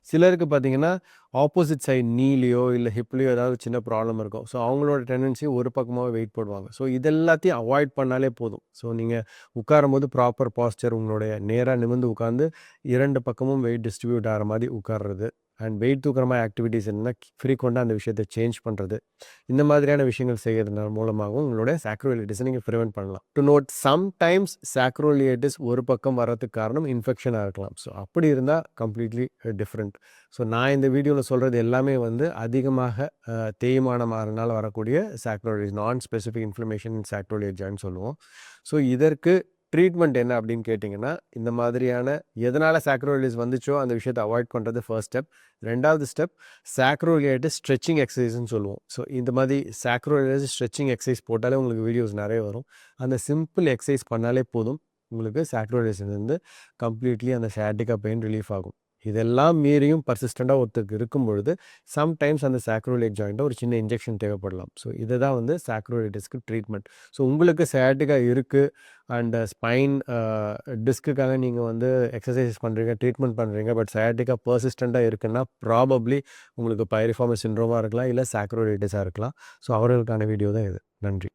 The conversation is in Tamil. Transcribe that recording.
சிலருக்கு பார்த்தீங்கன்னா, ஆப்போசிட் சைட் நீலயோ, இல்ல ஹிப்லயோ ஏதாவது சின்ன ப்ராப்ளம் இருக்கும். ஸோ, அவங்களோட டெண்டன்சி ஒரு பக்கமாவே வெயிட் போடுவாங்க. ஸோ, இது எல்லாத்தையும் அவாய்ட் பண்ணாலே போதும். ஸோ, நீங்க உட்காரும்போது ப்ராப்பர் பாஸ்சர் உங்களுடைய நேரா நிமிர்ந்து உட்கார்ந்து 2 பக்கமும் வெயிட் டிஸ்ட்ரிபியூட் ஆகுற மாரி உட்கார்றது. அண்ட் வெயிட் தூக்குற மாரி ஆக்டிவிட்டீஸ் என்னன்னா, ஃப்ரீக்வென்ட்டா அந்த விஷயத்த சேஞ்ச் பண்றது. இந்த மாதிரியான விஷயங்கள் செய்யறதுனால மூலமாகவும் உங்களுடைய சாக்ரோயிலைட்டிஸ நீங்க பிரிவென்ட் பண்ணலாம். டு நோட் சம்டைம்ஸ் சாக்ரோயிலைட்டிஸ் ஒரு பக்கம் வர்றதுக்கு காரணம் இன்ஃபெக்ஷனா இருக்கலாம். ஸோ, அப்படி இருந்தா கம்ப்ளீட்லி டிஃபரெண்ட். ஸோ, நான் இந்த வீடியோல சொல்றது எல்லாமே வந்து அதிகமாக தேய்மானம் ஆறனால வரக்கூடிய சாக்ரோயிலைட்டிஸ், நான் ஸ்பெசிஃபிக் இன்ஃப்ளமேஷன் இன் சாக்ரோயிலியட் ஜாயிண்ட் சொல்லுவோம். ஸோ, இதற்கு ட்ரீட்மெண்ட் என்ன அப்படின்னு கேட்டிங்கன்னா, இந்த மாதிரியான எதனால சாக்ரோயிலைட்டிஸ் வந்துச்சோ அந்த விஷயத்த அவாய்ட் பண்றது ஃபர்ஸ்ட் ஸ்டெப். 2வது ஸ்டெப் சாக்ரோயிலைட்டிஸ் ஸ்ட்ரெச்சிங் எக்சர்சைஸ்ன்னு சொல்லுவோம். ஸோ, இந்த மாதிரி சாக்ரோயிலைட்டிஸ் ஸ்ட்ரெச்சிங் எக்சர்சைஸ் போட்டாலே உங்களுக்கு வீடியோஸ் நெறைய வரும். அந்த சிம்பிள் எக்சர்சைஸ் பண்ணாலே போதும். உங்களுக்கு சாக்ரோயிலைட்டிஸ்லேருந்து கம்ப்ளீட்லி அந்த சயாட்டிகா பெயின் ரிலீஃப் ஆகும். இதெல்லாம் மீறியும் பர்சிஸ்டென்ட்டா ஒருத்தருக்கு இருக்கும் பொழுது, சம்டைம்ஸ் அந்த சாக்ரோயிலியட் ஜாயிண்ட்ல ஒரு சின்ன இன்ஜெக்ஷன் தேவைப்படலாம். ஸோ, இதுதான் வந்து சாக்ரோயிலைட்டிஸ்க்கு ட்ரீட்மெண்ட். ஸோ, உங்களுக்கு சயாட்டிகா இருக்கு அண்ட் ஸ்பைன் டிஸ்க்குக்காக நீங்க வந்து எக்ஸர்சைஸ் பண்றீங்க, ட்ரீட்மெண்ட் பண்றீங்க. பட் சயாட்டிகா பெர்சிஸ்டென்ட்டா இருக்குன்னா, ப்ராபப்ளி உங்களுக்கு பைரிஃபார்mis சிண்ட்ரோமா இருக்கலாம், இல்ல சாக்ரோயிலைட்டிஸா இருக்கலாம். ஸோ, அவர்களுக்கான வீடியோ தான் இது. நன்றி.